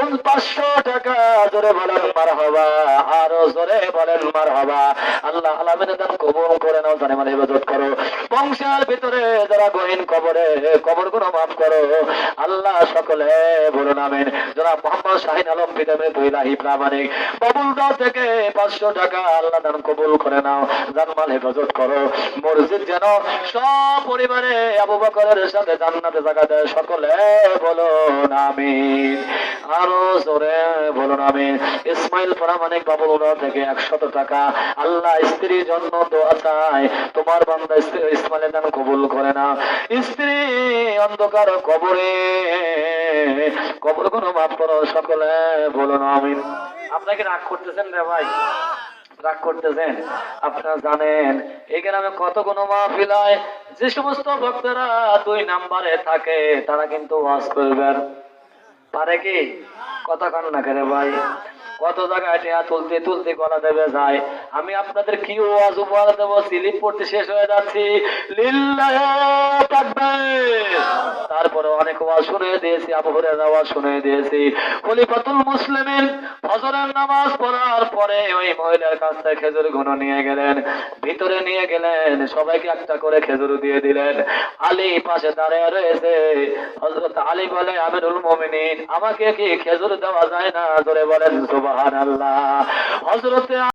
বেতন 500 টাকা। জোরে বলেন মারহাবা, আরো জোরে বলেন মারহাবা। আল্লাহ আলামিনের দান কবুল করে নাও, জানে মানে ইবাদত করো। বংশের ভিতরে যারা গহীন কবরে, কবরগুলো মাফ করো আল্লাহ, সকলে বলুন আমিন। যারা মোহাম্মদ শাহিন আলম পিতামে দুইলাহি প্রামাণিক বাবুলগাঁও থেকে 500 টাকা, আল্লাহ দান কবুল করে নাও, জানমাল হেফাজত করো। মসজিদ যেন সব পরিবারে আবু বকরের সাথে জান্নাতে জায়গা দেয়, সকলে বলুন আমিন, আরো জোরে বলুন আমিন। ইসমাইল প্রামাণিক বাবুলগাঁও থেকে 100 টাকা, আল্লাহ স্ত্রীর জন্য দোয়া চাই, তোমার বান্দা ইসমাইলের দান কবুল করে না। স্ত্রী অন্ধকার কবরে, কবর কোনো মাফ করো, সকলে বলুন আমিন। আপনাকে রাগ করতেছেন রে ভাই, রাগ করতেছেন? আপনারা জানেন এই গ্রামে কত কোনো মাহফিল হয়, যে সমস্ত ভক্তরা 2 নম্বরে থাকে তারা কিন্তু ওয়াজ করবেন পারে কি? কথা কান না করে ভাই, কত জায়গায় টেয়া তুলতে তুলতে গলা দেবে যায়। আমি আপনাদের কি ওয়াজ উপহার দেব, স্লিপ পড়তে শেষ হয়ে যাচ্ছি। লিল্লাহি তাকবীর। তারপরে অনেক ওয়াজ শুনে দিয়েছি, আবু হুরায়রার ওয়াজ শুনে দিয়েছি। খলিফাতুল মুসলিমিন ফজরের নামাজ পড়ার পরে ওই মহিলার কাছ থেকে খেজুর গুলো নিয়ে গেলেন, ভিতরে নিয়ে গেলেন, সবাইকে একটা করে খেজুর দিয়ে দিলেন। আলী পাশে দাঁড়িয়ে রয়েছে। হযরত আলী বলে, আমিরুল মুমিনিন, আমাকে কি খেজুর দেওয়া যায় না? জোরে বলেন সুবহানাল্লাহ। হযরত